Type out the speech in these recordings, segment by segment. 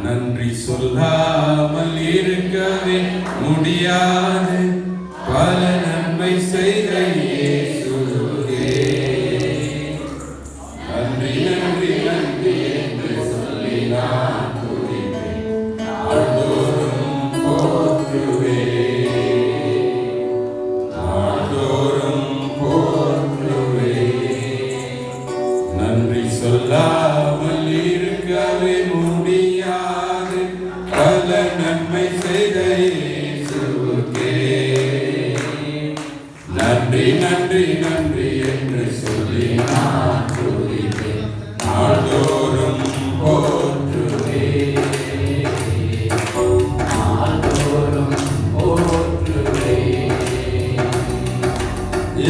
நன்றி சொல்லாமல் இருக்கவே முடியாது. பல நன்மை செய்த இயேசுவே நன்றி நன்றி நன்றி என்று சொல்லி நான் துதிப்பேன். நாள்தோறும் போற்றுவேன், நாள்தோறும் போற்றுவேன். நன்றி சொல்லாமல் இருக்கவே முடியாது. பல நன்மை செய்த இயேசுவுக்கே நன்றி நன்றி நன்றி என்று சொல்லி நான் துதிப்பேன். நாள்தோறும் போற்றுவேன், நாள்தோறும் போற்றுவேன்.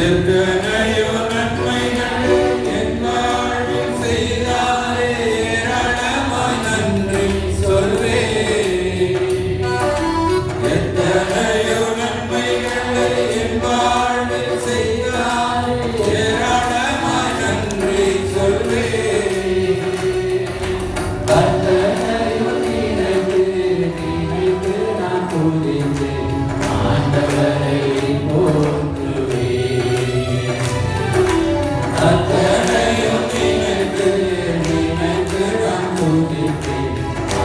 எத்தனையோ நன்மைகள் என் வாழ்வில் செய்தாரே, ஏராளமாய் நன்றி சொல்வேன். எத்தனையோ நன்மைகளை என் வாழ்வில் செய்தாரே, ஏராளமாய் நன்றி சொல்வேன். கர்த்தரையோ நினைத்து நினைத்து நான் துதிப்பேன். ஆண்டவரை போற்றுவேன். கர்த்தரையோ நினைத்து நினைத்து நான் துதிப்பேன்.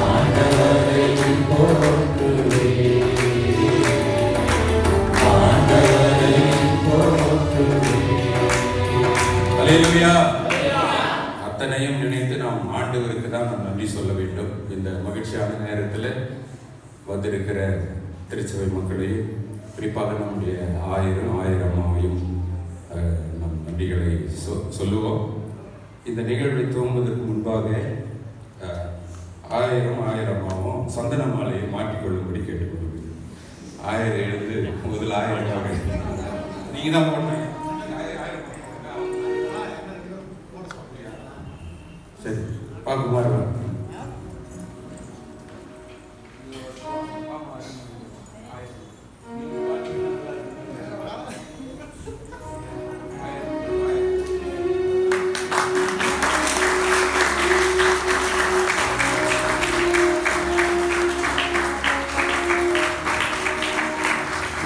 ஆண்டவரை போற்றுவேன், ஆண்டவரை போற்றுவேன். அல்லேலூயா. அத்தனையும் நினைத்து நாம் ஆண்டவருக்கு தான் நாம் நன்றி சொல்ல வேண்டும். இந்த மகிழ்ச்சியான நேரத்தில் வந்திருக்கிற திருச்சபை மக்களையும் குறிப்பாக நம்முடைய ஆயிரமாவையும் நம் நன்றிகளை சொல்லுவோம். இந்த நிகழ்வை துவங்குவதற்கு முன்பாக ஆயிரமாவும் சந்தன மாலையை மாற்றிக்கொள்ளும்படி கேட்டுக்கொள்கிறேன். 1000 எழுந்து முதல் 1000 நீங்க தான் போட்டீங்க. சரி பாக்குமாறு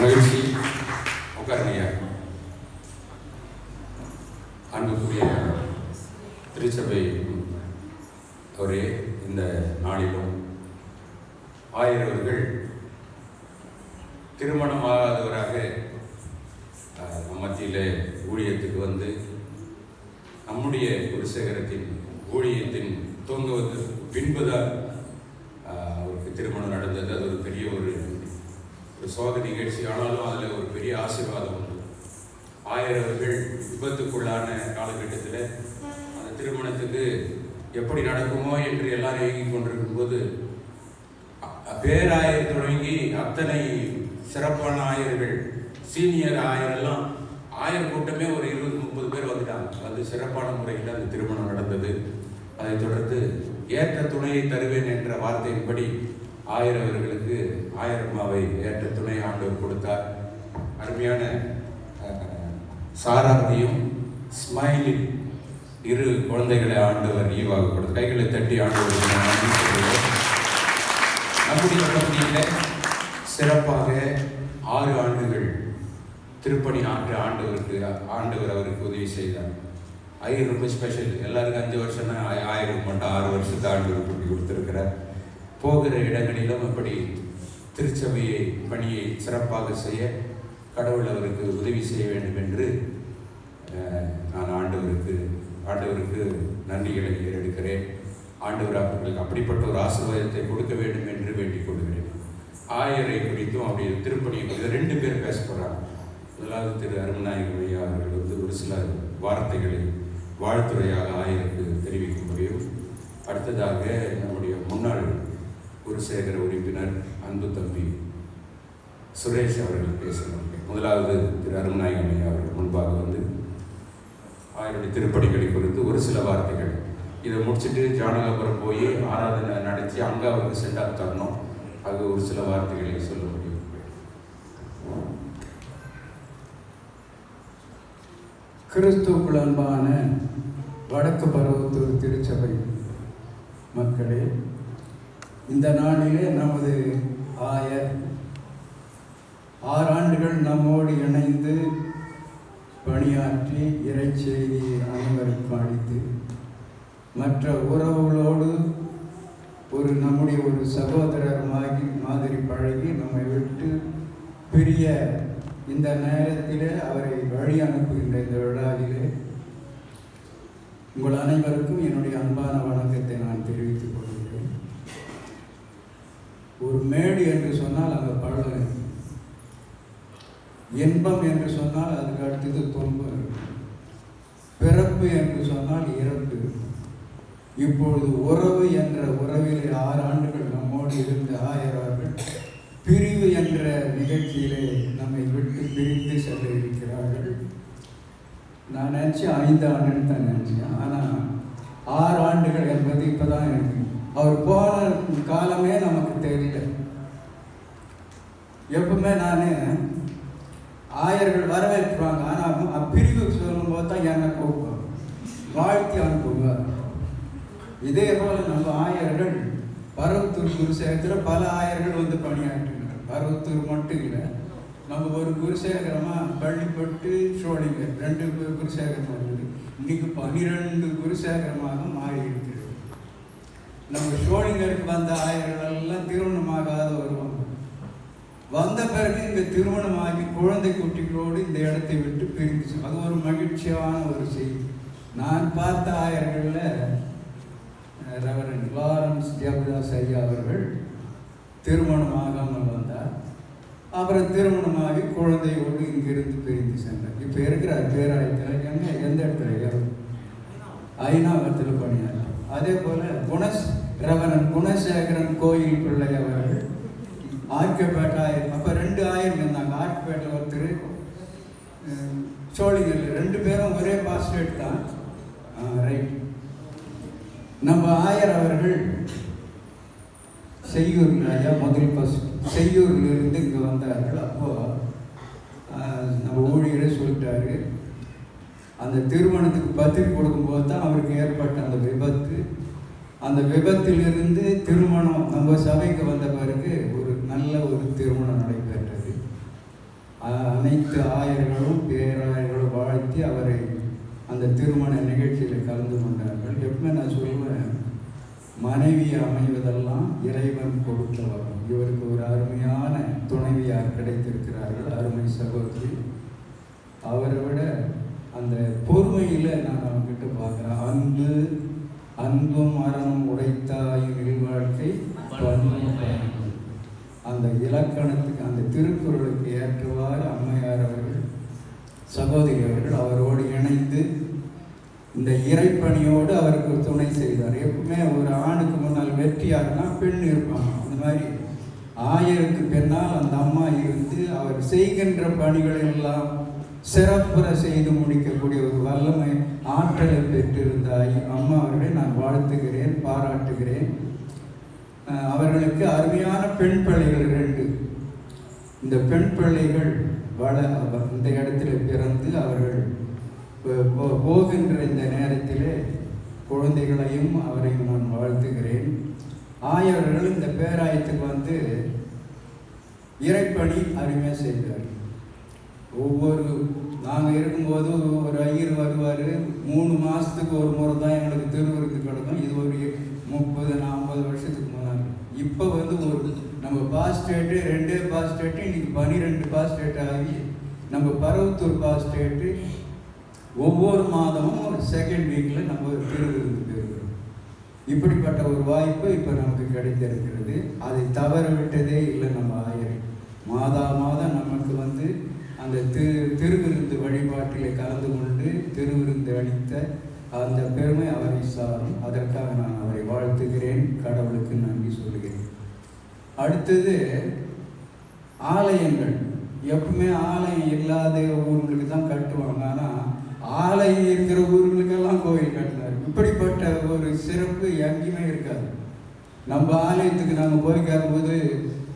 மகிழ்ச்சி. உட்காருங்க. அன்புக்குரிய திருச்சபை அவரே, இந்த நாளிலும் ஆயிரவர்கள் திருமணமாகாதவராக மத்தியில் ஊழியத்துக்கு வந்து நம்முடைய குருசேகரத்தின் ஊழியத்தின் துவங்குவதற்கு பின்புதான் அவருக்கு திருமணம் நடந்தது. அது ஒரு பெரிய ஒரு சோதனை நிகழ்ச்சி. ஆனாலும் அதில் ஒரு பெரிய ஆசீர்வாதம் உண்டு. ஆயிரவர்கள் விபத்துக்குள்ளான காலகட்டத்தில் அந்த திருமணத்துக்கு எப்படி நடக்குமோ என்று எல்லாரும் இயங்கிக் கொண்டிருக்கும் போது பேராயர் தொடங்கி அத்தனை சிறப்பான ஆயர்கள், சீனியர் ஆயரெல்லாம், ஆயர் கூட்டமே ஒரு 20-30 பேர் வந்துட்டாங்க. அது சிறப்பான முறையில் அந்த திருமணம் நடந்தது. அதைத் தொடர்ந்து ஏற்ற துணையை தருவேன் என்ற வார்த்தையின்படி ஆயிரவர்களுக்கு ஆயிரம்மாவை ஏற்ற துணை ஆண்டவர் கொடுத்தார். அருமையான சாராத்தையும் ஸ்மைலின் 2 குழந்தைகளை ஆண்டவர் ஈவாக கொடுத்தார். கைகளை தட்டி ஆண்டவர் நம்முடைய பகுதியில் சிறப்பாக 6 ஆண்டுகள் திருப்பணி ஆற்ற ஆண்டவர் அவருக்கு உதவி செய்தார். ரொம்ப ஸ்பெஷல். எல்லாருக்கும் 5 வருஷம்னா 1000 மட்டும் 6 வருஷத்தை ஆண்டவர் கூட்டி கொடுத்திருக்கிறார். போகிற இடங்களிலும் அப்படி திருச்சபையை பணியை சிறப்பாக செய்ய கடவுள் அவருக்கு உதவி செய்ய வேண்டும் என்று நான் ஆண்டவருக்கு நன்றிகளை ஏறெடுக்கிறேன். ஆண்டவர் அவர்களுக்கு அப்படிப்பட்ட ஒரு ஆசீர்வாதத்தை கொடுக்க வேண்டும் என்று வேண்டிக் கொள்கிறேன். ஆயரை குறித்தும் அப்படி திருப்பணியை குறித்து 2 பேர் பேச போகிறாங்க. முதலாவது திரு அருமநாயகம் ஐயா அவர்கள் வந்து ஒரு சில வார்த்தைகளை வாழ்த்துறையாக ஆயருக்கு தெரிவிக்க முடியும். அடுத்ததாக நம்முடைய முன்னாள் குருசேகர உறுப்பினர் அன்பு தம்பி சுரேஷ் அவர்கள் பேசணும். முதலாவது திரு அருமநாயகம் ஐயா அவர்கள் முன்பாக வந்து ஆயருடைய திருப்பணிகளை குறித்து ஒரு சில வார்த்தைகள். இதை முடிச்சுட்டு ஜானகாபுரம் போய் ஆராதனை நடத்தி அங்கே அவருக்கு சென்டாக தரணும். அது ஒரு சில வார்த்தைகளை சொல்ல முடியும். கிறிஸ்துவுக்குள் அன்பான வடக்கு பருவத்தூர் திருச்சபை மக்களே, இந்த நாளிலே நமது ஆயர் 6 ஆண்டுகள் நம்மோடு இணைந்து பணியாற்றி இறைச்செய்தியை அனைவருக்கும் அளித்து மற்ற உறவுகளோடு நம்முடைய ஒரு சகோதரர் மாதிரி பழகி நம்மை விட்டு பிரிய இந்த நேரத்திலே அவரை வழி அனுப்புகின்ற இந்த விழாவிலே உங்கள் அனைவருக்கும் என்னுடைய அன்பான வணக்கத்தை நான் தெரிவித்துக் கொள்கிறேன். ஒரு மேடு என்று சொன்னால் அங்கே பழம், இன்பம் என்று சொன்னால் அதுக்கு அடுத்தது துன்பம், பிறப்பு என்று சொன்னால் இறப்பு. இப்பொழுது உறவு என்ற உறவிலே 6 ஆண்டுகள் நம்மோடு இருந்த ஆயர்கள் பிரிவு என்ற நிகழ்ச்சியிலே நம்மை விட்டு பிரிந்து செல்ல இருக்கிறார்கள். நான் நினச்சேன் 5 ஆண்டுன்னு தான் நினச்சேன். ஆனால் 6 ஆண்டுகள் என்பது இப்போ தான் எனக்கு அவர் போன காலமே நமக்கு தெரியல. எப்பவுமே நான் ஆயர்கள் வரவேற்பாங்க, ஆனால் பிரிவு சொல்லும்போது தான் என்னை கூப்பிடுவாங்க, வாழ்த்தி அனுப்புவார். இதே போல் நம்ம ஆயர்கள் பருவத்தூர் குருசேகரத்தில் பல ஆயர்கள் வந்து பணியாற்றினார். பருவத்தூர் மட்டும் இல்லை, நம்ம ஒரு குருசேகரமாக பள்ளிப்பட்டு சோழிங்கர் 2 குருசேகரம் இருந்தது. இன்னைக்கு 12 குருசேகரமாக மாறி இருக்கிறது. நம்ம சோழிங்கருக்கு வந்த ஆயர்கள் எல்லாம் திருமணமாகாத வருவாங்க. வந்த பிறகு இங்கே திருமணமாகி குழந்தை குட்டிகளோடு இந்த இடத்தை விட்டு பிரிந்துச்சு. அது ஒரு மகிழ்ச்சியான ஒரு செய்தி. நான் பார்த்த ஆயர்களில் ரெவரண்ட் லாரன்ஸ் தேவதாஸ் ஐயா அவர்கள் திருமணமாகாமல் வந்தார். அப்புறம் திருமணமாகி குழந்தையோடு இங்கிருந்து பிரிந்து சென்றார். இப்போ இருக்கிறார் பேராயத்தில். எந்த இடத்துல? ஐநாவரத்தில் பணியார். அதே போல் ரெவரண்ட் குணசேகரன் கோயில் பிள்ளை அவர்கள் ஆர்கேபேட்டை ஆயர். அப்போ 2 ஆயர் இருந்தாங்க. ஆர்கேபேட்டில் ஒருத்தர், சோழிங்கர். 2 பேரும் ஒரே பாஸ்டேட் தான். ரைட். நம்ம ஆயர் அவர்கள் செய்யூரில், ஐயா முதல் ஃபஸ்ட் செய்யூரிலிருந்து இங்கே வந்தார்கள். அப்போது நம்ம ஊழியரே சொல்லிட்டாரு, அந்த திருமணத்துக்கு பத்திரிக்கை கொடுக்கும்போது தான் அவருக்கு ஏற்பட்ட அந்த விபத்து. அந்த விபத்திலிருந்து திருமணம் நம்ம சபைக்கு வந்த பிறகு நல்ல ஒரு திருமணம் நடைபெற்றது. அனைத்து ஆயர்களும் பேராயர்களும் வாழ்த்தி அவரை அந்த திருமண நிகழ்ச்சியில் கலந்து கொண்டார்கள். எப்பவுமே நான் சொல்லுவேன், மனைவி அமைவதெல்லாம் இறைவன் கொடுத்த வரம். இவருக்கு ஒரு அருமையான துணைவியார் கிடைத்திருக்கிறார்கள், அருமை சகோதரி. அவரை விட அந்த பொறுமையில் நான் அவங்ககிட்ட பார்க்குறேன். அன்பும் மரணம் உடைத்தாயின் வாழ்க்கை அந்த இலக்கணத்துக்கு, அந்த திருக்குறளுக்கு ஏற்றவாறு அம்மையார் அவர்கள், சகோதரி அவர்கள் அவரோடு இணைந்து இந்த இறைப்பணியோடு அவருக்கு துணை செய்தார். எப்பவுமே ஒரு ஆணுக்கு முன்னால் வெற்றியாருன்னா பெண் இருப்பாங்க. அந்த மாதிரி ஆயருக்கு பின்னால் அந்த அம்மா இருந்து அவர் செய்கின்ற பணிகள் எல்லாம் சிறப்புற செய்து முடிக்கக்கூடிய ஒரு வல்லமை ஆற்றலை பெற்றிருந்த அம்மா அவர்களை நான் வாழ்த்துகிறேன், பாராட்டுகிறேன். அவர்களுக்கு அருமையான பெண் பிள்ளைகள் 2. இந்த பெண் பிள்ளைகள் இந்த இடத்துல பிறந்து அவர்கள் போகின்ற இந்த நேரத்திலே குழந்தைகளையும் அவரையும் நான் வாழ்த்துகிறேன். ஆயவர்கள் இந்த பேராயத்துக்கு வந்து இறைப்பணி அருமையாக செய்தார். நாங்கள் இருக்கும்போது ஒரு ஐயர் வருவார். 3 மாதத்துக்கு ஒரு முறை தான் எங்களுக்கு திருவிருந்து கிடக்கும். இது ஒரு 30-40 வருஷத்துக்கு முன்னாடி. இப்போ நம்ம பாஸ்டேட்டு 2 பாஸ்டேட்டு இன்னைக்கு 12 பாஸ்டேட் ஆகி நம்ம பருவத்தூர் பாஸ்டேட்டு ஒவ்வொரு மாதமும் ஒரு 2nd வீக்கில் நம்ம திருவிருந்து பெறுகிறோம். இப்படிப்பட்ட ஒரு வாய்ப்பு இப்போ நமக்கு கிடைத்திருக்கிறது. அதை தவற விட்டதே இல்லை. நம்ம ஆயர் மாதம் நமக்கு அந்த திருவிருந்து வழிபாட்டிலே கலந்து கொண்டு திருவிருந்து அளித்த அந்த பெருமை அவரை சாரும். அதற்காக நான் அவரை வாழ்த்துகிறேன், கடவுளுக்கு நன்றி சொல்கிறேன். அடுத்தது ஆலயங்கள். எப்பவுமே ஆலயம் இல்லாத ஊர்களுக்கு தான் கட்டுவாங்க. ஆனால் ஆலயம் இருக்கிற ஊர்களுக்கெல்லாம் கோயில் கட்டினார். இப்படிப்பட்ட ஒரு சிறப்பு எங்கேயுமே இருக்காது. நம்ம ஆலயத்துக்கு நாங்கள் போய் கேட்கும்போது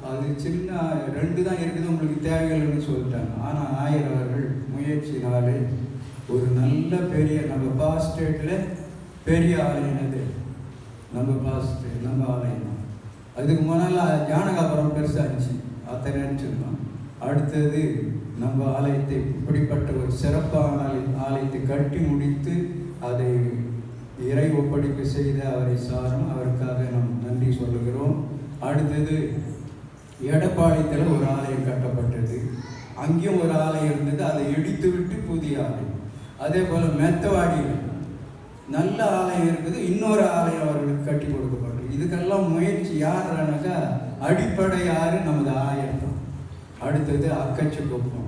அது சின்ன 2 தான் இருக்குது, உங்களுக்கு தேவைகள்னு சொல்லிட்டாங்க. ஆனால் ஆயர் அவர்கள் முயற்சினாலே ஒரு நல்ல பெரிய நம்ம பாஸ்டேட்டில் பெரிய ஆலயம் அது நம்ம பாஸ்டேட், நம்ம ஆலயம் தான். அதுக்கு முன்னால் ஜானகாபுரம் பெருசாக இருந்துச்சு, அதை நினச்சிருந்தோம். அடுத்தது நம்ம ஆலயத்தை இப்படிப்பட்ட ஒரு சிறப்பான ஆலயத்தை கட்டி முடித்து அதை இறை ஒப்படைப்பு செய்த அவரை சாரும், அவருக்காக நாம் நன்றி சொல்லுகிறோம். அடுத்தது எடப்பாளையத்தில் ஒரு ஆலயம் கட்டப்பட்டது, அங்கேயும் ஒரு ஆலயம் இருந்தது, அதை இடித்து விட்டு புதிய ஆலயம். அதே போல் மெத்தவாடியில் நல்ல ஆலயம் இருக்குது, இன்னொரு ஆலயம் அவர்களுக்கு கட்டி கொடுக்கப்பட்டது. இதுக்கெல்லாம் முயற்சி யாருனாக்கா அடிப்படை யாரு? நமது ஆயர் தான். அடுத்தது அக்கச்சிக்குப்பம்.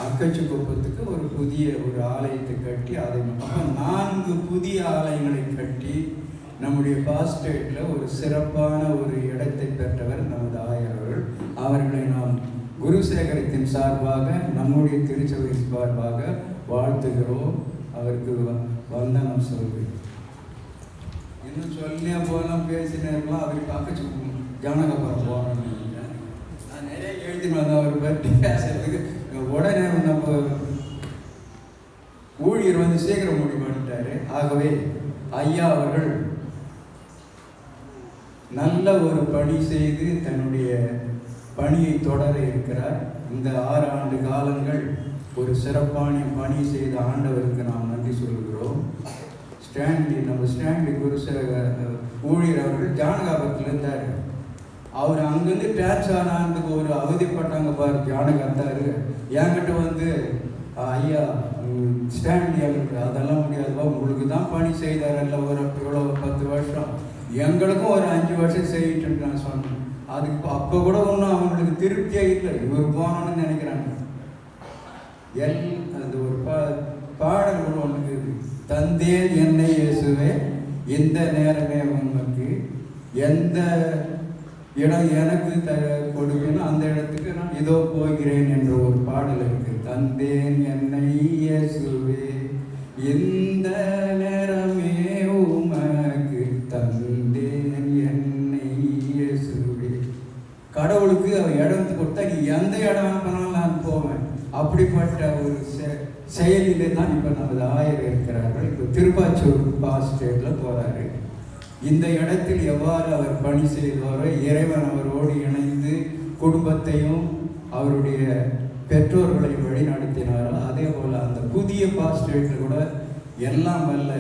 அக்கச்சிக்குப்பத்துக்கு ஒரு புதிய ஒரு ஆலயத்தை கட்டி அதை 4 புதிய ஆலயங்களை கட்டி நம்முடைய பாஸ்டேட்டில் ஒரு சிறப்பான ஒரு இடத்தை பெற்றவர் நமது ஆயர் அவர்கள். அவர்களை நாம் குருசேகரத்தின் சார்பாக நம்முடைய திருச்சபை சார்பாக வாழ்த்துகிறோம். அவருக்கு வந்தனம் சொல்கிறோம். இன்னும் சொல்லியே போகலாம், பேசினேருக்கலாம். அவருக்கு அக்கச்சிக்குப்பம் ஜானகாபுரம் போகணும். நான் நிறைய எழுதினு வந்தேன் அவர் பற்றி பேசுறதுக்கு. உடனே நம்ம ஊழியர் வந்து சீக்கிரம் முடிவு பண்ணிட்டாரு. ஆகவே ஐயா அவர்கள் நல்ல ஒரு பணி செய்து தன்னுடைய பணியை தொடர இருக்கிறார். இந்த 6 ஆண்டு காலங்கள் ஒரு சிறப்பான பணி செய்த ஆண்டவருக்கு நாம் நன்றி சொல்கிறோம். நம்ம ஸ்டான்லி குருசேகர் ஊழியர் அவர்கள் ஜானகாபுரத்தில் இருந்தார். அவர் அங்கேருந்து டிரான்ஸ்ஃபர் ஆனதுக்கு ஒரு அவதிப்பட்டாங்க பாரு. ஜானகாத்தாரு என்கிட்ட வந்து ஐயா ஸ்டான்லி அவருக்கு அதெல்லாம் முடியாதுப்பா, உங்களுக்கு தான் பணி செய்தாரல்ல ஒரு இவ்வளோ 10 வருஷம், எங்களுக்கும் ஒரு 5 வருஷம் செய்யிட்டு நான் சொன்னேன். அதுக்கு அப்போ கூட ஒன்றும் அவங்களுக்கு திருப்தியே இல்லை, இவர் போகணும்னு நினைக்கிறாங்க. அது ஒரு பாடல் கூட ஒன்று இருக்குது. தந்தேன் என்னை இயேசுவே எந்த நேரமே உனக்கு எந்த இடம் எனக்கு கொடுக்கணும் அந்த இடத்துக்கு நான் இதோ போகிறேன் என்ற ஒரு பாடல் இருக்கு. தந்தேன் என்னை இயேசுவே எந்த நேரமே உமக்கு தந்தேன் என்னை இயேசுவே. கடவுளுக்கு அவர் இடத்து கொடுத்தா நீ எந்த இடம் அனுப்பினாலும் நான் போவேன். அப்படிப்பட்ட ஒரு செயலிலே தான் இப்போ நமது ஆயர் இருக்கிறார்கள். இப்போ திருப்பாச்சூர் பாஸ்டேட்டில் போகிறாரு. இந்த இடத்தில் எவ்வாறு அவர் பணி செய்தாரோ, இறைவன் அவரோடு இணைந்து குடும்பத்தையும் அவருடைய பெற்றோர்களையும் வழி நடத்தினாரோ, அதே போல் அந்த புதிய பாஸ்டேட்டில் கூட எல்லாம் வல்ல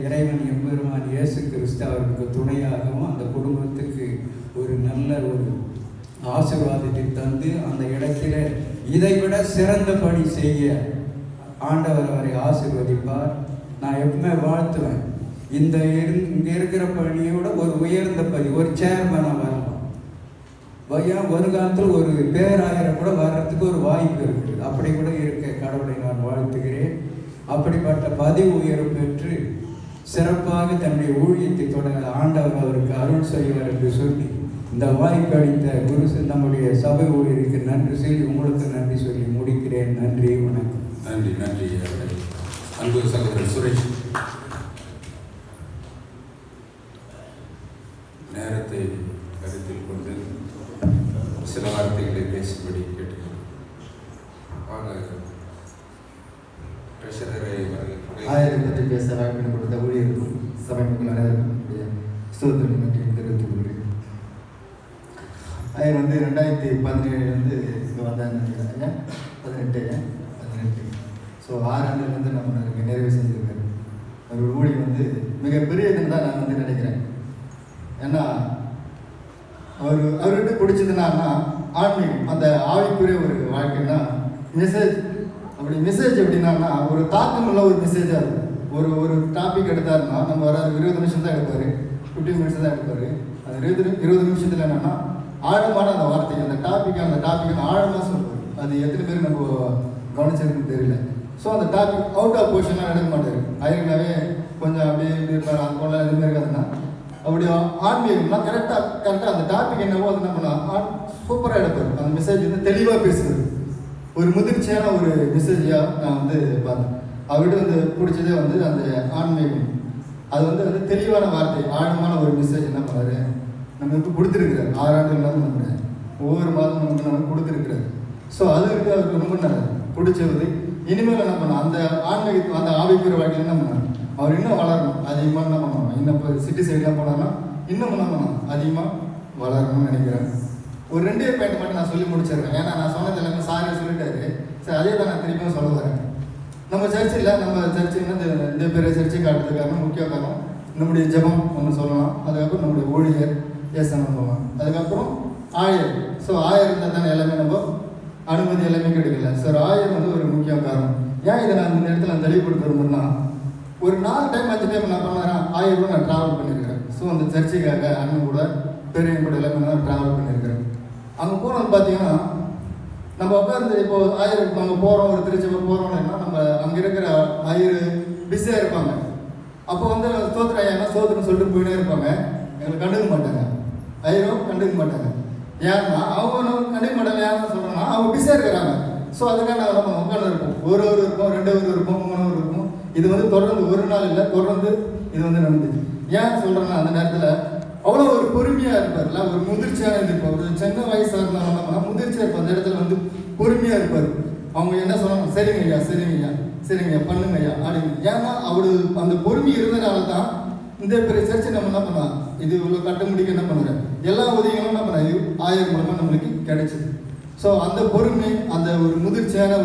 இறைவன் எம்பெருமான் இயேசு கிறிஸ்து அவருக்கு துணையாகவும் அந்த குடும்பத்துக்கு ஒரு நல்ல ஒரு ஆசீர்வாதத்தை தந்து அந்த இடத்துல இதைவிட சிறந்த பணி செய்ய ஆண்டவர் அவரை ஆசீர்வதிப்பார். நான் எப்பவுமே வாழ்த்துவேன். இங்கே இருக்கிற பணியோட ஒரு உயர்ந்த பணி, ஒரு சேர்மனாக வரலாம். ஒரு காலத்தில் ஒரு பேராயிரம் கூட வர்றதுக்கு ஒரு வாய்ப்பு இருக்குது. அப்படி கூட இருக்க கடவுளை நான் வாழ்த்துகிறேன். அப்படிப்பட்ட பதவி உயர்வு பெற்று சிறப்பாக தன்னுடைய ஊழியத்தை தொடர ஆண்டவர் அவருக்கு அருள் செய்வார் என்று சொல்லி இந்த வாய்ப்பு அளித்த நம்முடைய சபை ஊழியருக்கு நன்றி சொல்லி உங்களுக்கு நன்றி சொல்லி முடிக்கிறேன். நன்றி, வணக்கம். நன்றி நன்றி. அன்பு சகோதரர் சுரேஷ், நேரத்தை கருத்தில் கொண்டு சில வார்த்தைகளை பேசும்படி கேட்டுக்கிறோம். ட்ரெஷரரை ஆயிரம் பற்றி பேச வாய்ப்பு கொடுத்த ஊழியர்களும் சபை மக்கள் அனைவருக்கும் ஸ்தோத்திரம் நன்றியை தெரிவித்துக் கொள்கிறேன். ஆயிரம் வந்து 2017 இங்கே வந்தாங்க. 18 ஸோ 6 ஆண்டுகள் வந்து நம்ம நிறைவு செஞ்சுருக்காரு. அவர் ஊழியம் வந்து மிகப்பெரியதுன்னு தான் நான் வந்து நினைக்கிறேன். ஏன்னா அவர்கிட்ட பிடிச்சதுன்னா ஆன்மீகம், அந்த ஆவிக்குரிய ஒரு வாழ்க்கைன்னா மெசேஜ். அப்படி மெசேஜ் எப்படின்னா ஒரு தாக்கமுள்ள ஒரு மெசேஜாக இருக்கும். ஒரு டாபிக் எடுத்தாருன்னா நம்ம ஒரு 20 நிமிஷம் தான் எடுப்பார், 15 மினிட்ஸ் தான் எடுப்பார். அது 20 நிமிஷத்தில் என்னென்னா ஆழமான அந்த வார்த்தை, அந்த டாபிக் ஆழமாக சொல்லுவார். அது எத்தனை பேர் நம்ம கவனிச்சிருக்குன்னு தெரியல. ஸோ அந்த டாபிக் அவுட் ஆஃப் போர்ஷனாக எடுக்க மாட்டார். ஐயங்களாவே கொஞ்சம் அப்படியே இருப்பார். அது போல எதுவுமே இருக்காதுன்னா அப்படி ஆன்மீகம்னா கரெக்டாக அந்த டாபிக் என்னவோ அது நம்ம சூப்பராக எடுப்பார். அந்த மெசேஜ் வந்து தெளிவாக பேசுறது, ஒரு முதிர்ச்சியான ஒரு மெசேஜாக நான் வந்து பார்த்தேன். அவர்கிட்ட வந்து பிடிச்சதே வந்து அந்த ஆன்மீகம். அது வந்து தெளிவான வார்த்தை, ஆழமான ஒரு மெசேஜ் என்ன பண்ணாரு நமக்கு கொடுத்துருக்குறாரு. 6 ஆண்டுகள் நம்ம ஒவ்வொரு மாதம் நமக்கு கொடுத்துருக்குறாரு. ஸோ அது இருக்கு, அவருக்கு ரொம்ப பிடிச்சது. இனிமேல் என்ன பண்ண அந்த ஆன்மீகத்துக்கு அந்த ஆவிக்குரிய வாழ்க்கையில் என்ன பண்ணார், அவர் இன்னும் வளரணும், அதிகமாக என்ன பண்ணணும். இன்னும் இப்போ சிட்டி சைட்லாம் போனார்னா இன்னும் என்ன பண்ணணும், அதிகமாக வளரணும்னு நினைக்கிறேன். ஒரு 2 பாயிண்ட் மட்டும் நான் சொல்லி முடிச்சிடுறேன். ஏன்னா நான் சொன்னது எல்லாமே சாரி சொல்லிட்டாரு. சரி, அதே தான் நான் திருப்பியும் சொல்ல வரேன். நம்ம சர்ச்சு இந்த பெரிய சர்ச்சை காட்டுறதுக்கு காரணம், முக்கிய காரணம் நம்முடைய ஜெபம் ஒன்று சொல்லலாம். அதுக்கப்புறம் நம்முடைய ஊழியர் ஏசனம் சொல்லலாம். அதுக்கப்புறம் ஆயர். ஸோ ஆயர் இருந்தால் தானே எல்லாமே நம்ம அனுமதி எல்லாமே கிடைக்கல. சார் ஆயர் வந்து ஒரு முக்கிய காரணம். ஏன் இதை நான் இந்த இடத்துல நான் தெளிவுபடுத்த விரும்புகிறேன்னா, ஒரு 4 டைம் 5 டைம் நான் பண்ணேன். 1000 ரூபா நான் ட்ராவல் பண்ணியிருக்கிறேன். ஸோ அந்த சர்ச்சைக்காக அண்ணன் கூட பெரியவங்க கூட எல்லாமே நான் ட்ராவல் பண்ணியிருக்கிறேன். அங்கே போனது பார்த்தீங்கன்னா, நம்ம உட்காந்து இப்போ ஆயிரம் நம்ம போகிறோம், ஒரு திருச்சபை போகிறோம்னா நம்ம அங்கே இருக்கிற ஆயிரம் பிஸியாக இருப்பாங்க. அப்போ வந்து சோத்திர ஐயானா சோத்திரன்னு சொல்லிட்டு போயினே இருப்பாங்க. எங்களை கண்டுக்க மாட்டாங்க, ஆயிரம் கண்டுக்க மாட்டாங்க. ஏன்னா அவங்க கண்டுக்க மாட்டாங்க. ஏன்னு சொல்கிறோன்னா அவங்க பிஸியாக இருக்கிறாங்க. ஸோ அதுக்காக நாங்கள் நம்ம உட்காந்து இருப்போம். 1 ஹவர் இருப்போம், 2 ஹவர் இருப்போம், 3 ஹவர் இருப்போம். இது வந்து தொடர்ந்து ஒரு நாள் இல்லை, தொடர்ந்து இது வந்து நடந்துச்சு. ஏன் சொல்கிறேன்னா, அந்த நேரத்தில் அவ்வளோ ஒரு பொறுமையாக இருப்பார்ல, ஒரு முதிர்ச்சியாக இருப்பார். ஒரு சின்ன வயசாக இருந்தாங்கன்னா முதிர்ச்சியாக இருப்பார். அந்த இடத்துல வந்து பொறுமையாக இருப்பார். அவங்க என்ன சொன்னாங்க, சரிங்க ஐயா, சரிங்க ஐயா, சரிங்க ஐயா, பண்ணுங்க ஐயா அப்படின்னு. ஏன்னா அவரு அந்த பொறுமை இருந்தனால தான் இந்த பெரிய சர்ச்சை நம்ம என்ன பண்ணலாம், இது இவ்வளோ கட்ட முடிக்க என்ன பண்ணுறேன், எல்லா உதவிகளும் என்ன பண்ண ஆயிரம் மூலமாக நம்மளுக்கு கிடைச்சிது. ஸோ அந்த பொறுமை, அந்த ஒரு முதிர்ச்சியான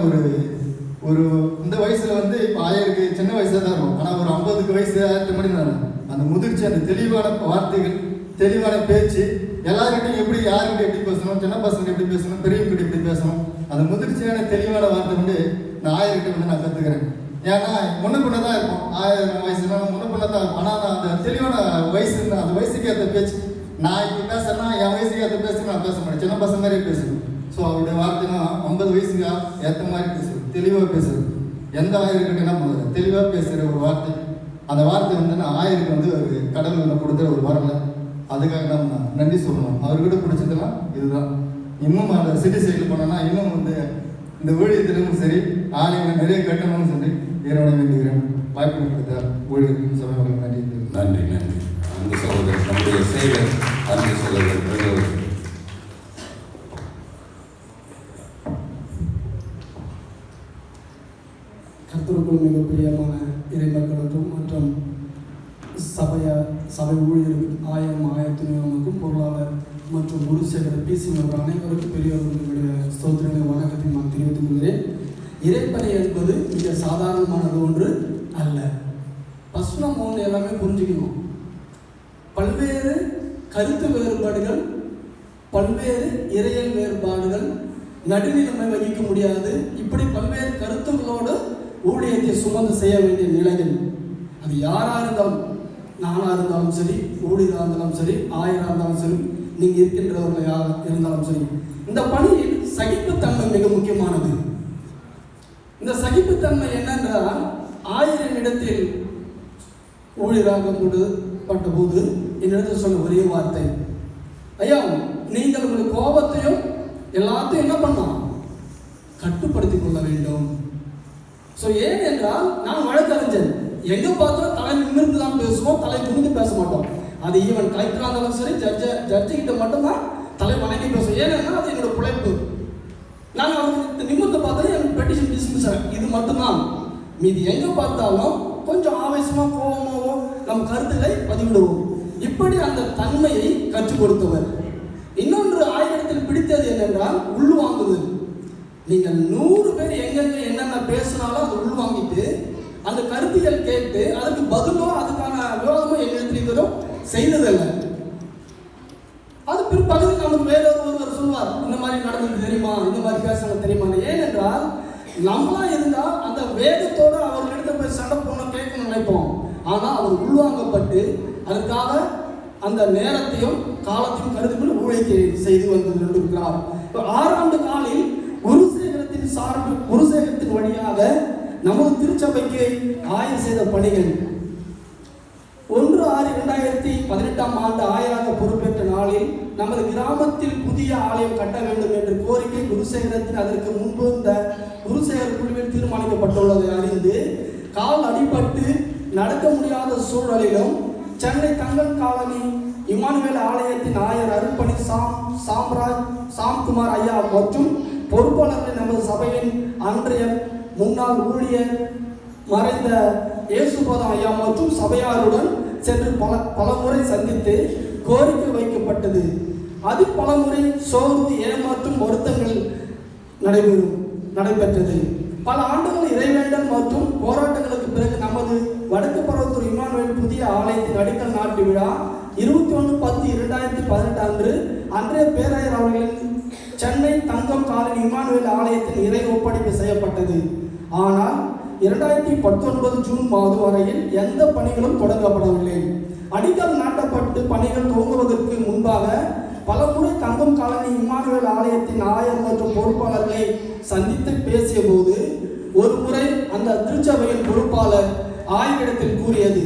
ஒரு இந்த வயசில் வந்து இப்போ ஆயிருக்கு சின்ன வயசாக தான் இருக்கும். ஆனால் ஒரு 50 வயசு ஆயிரத்து மணி நான் அந்த முதிர்ச்சி, அந்த தெளிவான வார்த்தைகள், தெளிவான பேச்சு, எல்லாருக்கிட்டையும் எப்படி யாருக்கிட்ட எப்படி பேசணும், சின்ன பசங்க எப்படி பேசணும், பெரியவங்கிட்ட எப்படி பேசணும், அந்த முதிர்ச்சியான தெளிவான வார்த்தை வந்து நான் ஆயிரக்கிட்ட வந்து நான் கற்றுக்கிறேன். ஏன்னா முன்ன பின்ன தான் இருக்கும். 1000 வயசுனா முன்ன பின்ன தான் இருக்கும். ஆனால் நான் அந்த தெளிவான வயசு, அந்த வயசுக்கு ஏற்ற பேச்சு, நான் இப்போ பேசுறேன்னா என் வயசுக்கு ஏற்ற பேசு நான் பேச மாட்டேன், சின்ன பசங்க மாதிரியே பேசுவேன். ஸோ அவருடைய வார்த்தைனா 50 வயசுக்கு ஏற்ற மாதிரி பேசுறது, தெளிவாக பேசுறது. எந்த ஆயிரக்கிட்ட என்ன பண்ணுறது, தெளிவாக பேசுகிற ஒரு வார்த்தை. அந்த வார்த்தை வந்து நான் ஆயிருக்கு வந்து ஒரு கடவுள் கொடுத்த ஒரு வரல. அதுக்காக நம்ம நன்றி சொல்லணும். அவர்கிட்ட பிடிச்சதுலாம் இதுதான். இன்னும் அந்த சிட்டி சைடில் போனோன்னா இன்னும் வந்து இந்த ஊழியத்திலும் சரி, ஆலயங்கள் நிறைய கட்டணும்னு சொல்லி இறைவனை வேண்டுகிறேன். வாய்ப்பு கொடுத்த ஊழியர்களும் சபைகளும் நன்றி. நன்றி நன்றி. அந்த சகோதரர் நம்முடைய சேவை அந்த சகோதரர் கர்த்தருக்குள் மிக பிரியமான இறைமக்களுக்கும் மற்றும் சபை ஊழியர்களுக்கும் ஆயத்துக்கும் பொருளாளர் மற்றும் குருசேகர் பிசிமன்ற அனைவருக்கும் பெரியவர்களுடைய ஸ்தோத்திரங்கள் வணக்கத்தை நான் தெரிவித்துக் கொள்கிறேன். இறைப்பணி என்பது மிக சாதாரணமானது ஒன்று அல்ல. ஃபர்ஸ்ட் நம்ம ஒன்று எல்லாமே புரிஞ்சுக்கணும். பல்வேறு கருத்து வேறுபாடுகள், பல்வேறு இறையல் வேறுபாடுகள் நடுநிலைமை வகிக்க முடியாது. இப்படி பல்வேறு கருத்துக்களோடு ஊழியத்தை சுமந்து செய்ய வேண்டிய நிலைகள், அது யாராக இருந்தாலும், நானாக இருந்தாலும் சரி, ஊழியராக இருந்தாலும் சரி, ஆயராக இருந்தாலும் சரி, நீங்கள் இருக்கின்றவர்கள் யார் இருந்தாலும் சரி, இந்த பணியில் சகிப்புத்தன்மை மிக முக்கியமானது. இந்த சகிப்புத்தன்மை என்னென்றால், ஆயிரம் இடத்தில் ஊழியராக பட்ட போது என்னிடத்தில் சொன்ன ஒரே வார்த்தை, ஐயா நீங்கள் உங்கள் கோபத்தையும் எல்லாத்தையும் என்ன பண்ணலாம், கட்டுப்படுத்திக் கொள்ள வேண்டும். ஸோ ஏன் என்றால், நான் வழக்கறிஞர், எங்கே பார்த்தாலும் தலை நிமிர்ந்து தான் பேசுவோம், தலை குனிந்து பேச மாட்டோம். அது ஈவன் கலெக்டராக இருந்தாலும் சரி, ஜட்ஜு கிட்ட மட்டும்தான் தலை வணங்கி பேசுவோம். ஏன்னா அது என்னோட பிழைப்பு. நாங்கள் அவங்களுக்கு நிமிர்ந்து பார்த்தாலும் எனக்கு பெட்டிஷன் டிஸ்மிஸ் இது மட்டும்தான். மீதி எங்கே பார்த்தாலும் கொஞ்சம் ஆவேசமாக கோபமாகவோ நம் கருத்துக்களை பதிவிடுவோம். இப்படி அந்த தன்மையை கற்றுக் கொடுத்தவர். இன்னொன்று ஆயிரத்தில் பிடித்தது என்னென்றால் உள்வாங்குதல். நீங்கள் 100 பேர் எங்கெங்க என்னென்ன பேசினாலும் அதை உள்வாங்கிட்டு அந்த கருத்துக்கள் கேட்டு அதுக்கு பதிலோ அதுக்கான விவாதமோ எங்களிடத்திலும் செய்ததில்லை. அது பிற்பகுதிக்கு நமக்கு ஒருவர் சொல்வார், இந்த மாதிரி நடந்தது தெரியுமா, இந்த மாதிரி பேசுறது தெரியுமா. ஏனென்றால் நம்மளா இருந்தால் அந்த வேகத்தோடு அவர்களிடத்தை போய் சண்டை போன கேட்கணும்னு நினைப்போம். ஆனால் அவர் உள்வாங்கப்பட்டு அதுக்காக அந்த நேரத்தையும் காலத்தையும் கருதுகள் ஊழியத்தை செய்து வந்திருக்கிறார். 6 ஆண்டு காலில் குருசேகரத்தின் வழியாக நமது திருச்சபைக்கு ஆயர் செய்த பணிகள் 1/6/2018 ஆண்டு ஆயராக பொறுப்பேற்ற நாளில் நமது கிராமத்தில் புதிய ஆலயம் கட்ட வேண்டும் என்ற கோரிக்கை குருசேகரத்தின் அதற்கு முன்பு இந்த குருசேகர் குழுவில் தீர்மானிக்கப்பட்டுள்ளதை அறிந்து கால் அடிபட்டு நடக்க முடியாத சூழலிலும் சென்னை தங்கல் காலனி இமானுவேல் ஆலயத்தின் ஆயர் அருள்பணி சாம்குமார் ஐயா மற்றும் பொறுப்பாளர்கள் நமது சபையின் அன்றைய முன்னாள் ஊழியர் மறைந்த இயேசுபோதம் ஐயா மற்றும் சபையாருடன் சென்று பல முறை சந்தித்து கோரிக்கை வைக்கப்பட்டது. அதில் பலமுறை சோர்வு, ஏமாற்றும், வருத்தங்கள் நடைபெற்றது. பல ஆண்டுகள் இறைவேண்டல் மற்றும் போராட்டங்களுக்கு பிறகு நமது வடக்கு பருவத்தூர் இம்மானுவேல் புதிய ஆலயத்தின் அடிக்கல் நாட்டு விழா 21/10/2018 அன்று அன்றைய பேராயர் அவர்களின் சென்னை தங்கம் காலனி இம்மானுவேல் ஆலயத்தின் இறை ஒப்படைப்பு செய்யப்பட்டது. ஆனால் 2019 ஜூன் மாதம் வரையில் எந்த பணிகளும் தொடங்கப்படவில்லை. அடிக்கல் நாட்டப்பட்டு பணிகள் துவங்குவதற்கு முன்பாக பலமுறை தங்கம் காலனி இம்மானுவேல் ஆலயத்தின் ஆயர் மற்றும் பொறுப்பாளர்களை சந்தித்து பேசிய போது ஒரு முறை அந்த திருச்சபையின் பொறுப்பாளர் ஆய்விடத்தில் கூறியது,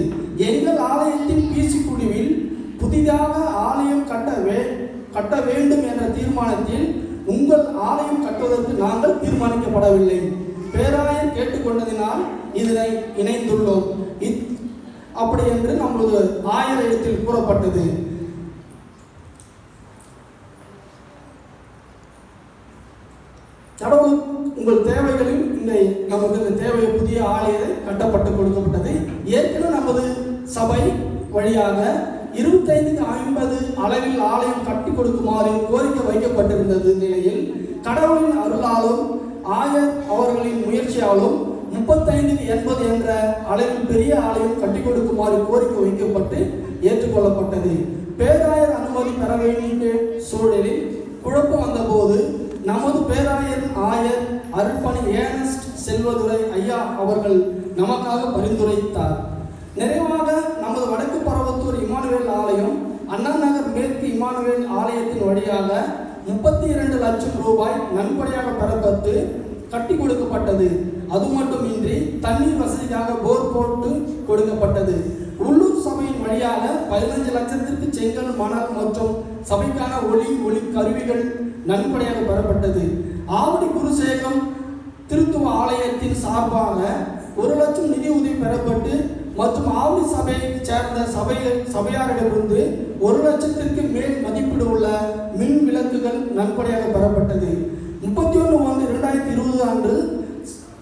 எங்கள் ஆலயத்தின் பிசி குழுவில் புதிதாக ஆலயம் கட்ட வேண்டும் என்ற தீர்மானத்தில் உங்கள் ஆலயம் கட்டுவதற்கு நாங்கள் தீர்மானிக்கப்படவில்லை. பேராயர் கேட்டுக்கொண்டதினால் இதனை இணைந்துள்ளோம் அப்படி என்று நம்மளது ஆயர் இடத்தில் கூறப்பட்டது. கடவுள் உங்கள் தேவைகளில் நமக்கு இந்த தேவையை புதிய ஆலயம் கட்டப்பட்டு கொடுக்கப்பட்டது. ஏற்கனவே நமது சபை வழியாக 25-50 அளவில் ஆலயம் கட்டி கொடுக்குமாறு கோரிக்கை வைக்கப்பட்டிருந்தது நிலையில் கடவுளின் அருளாலும் ஆயர் அவர்களின் முயற்சியாலும் 35-80 என்ற அளவில் பெரிய ஆலயம் கட்டி கொடுக்குமாறு கோரிக்கை வைக்கப்பட்டு ஏற்றுக்கொள்ளப்பட்டது. பேராயர் அனுமதி பெற வேண்டிய சூழலில் குழப்பம் வந்தபோது நமது பேராயர் ஆயர் அருட்பணி ஏர்னஸ்ட் செல்வதுரை ஐயா அவர்கள் நமக்காக பரிந்துரைத்தார். நிறைவாக நமது வடக்கு பருவத்தூர் இம்மானுவேல் ஆலயம் அண்ணா நகர் மேற்கு இம்மானுவேல் ஆலயத்தின் வழியாக 32 லட்சம் ரூபாய் நன்கொடையாக பெறப்பட்டு கட்டி கொடுக்கப்பட்டது. அது மட்டுமின்றி தண்ணீர் வசதிக்காக போர் போட்டு கொடுக்கப்பட்டது. உள்ளூர் சபையின் வழியாக 15 லட்சத்திற்கு செங்கல், மணல் மற்றும் சபைக்கான ஒளி கருவிகள் நன்கொடையாக பெறப்பட்டது. ஆவடி குருசேகம் திருத்துவ ஆலயத்தின் சார்பாக 1 லட்சம் நிதி உதவி பெறப்பட்டு மற்றும் ஆவடி சபையை சேர்ந்த சபையாரிடமிருந்து 1 லட்சத்திற்கு மேல் மதிப்பீடு உள்ள மின் விளக்குகள் நன்கொடையாக பெறப்பட்டது. 31/1/2020 அன்று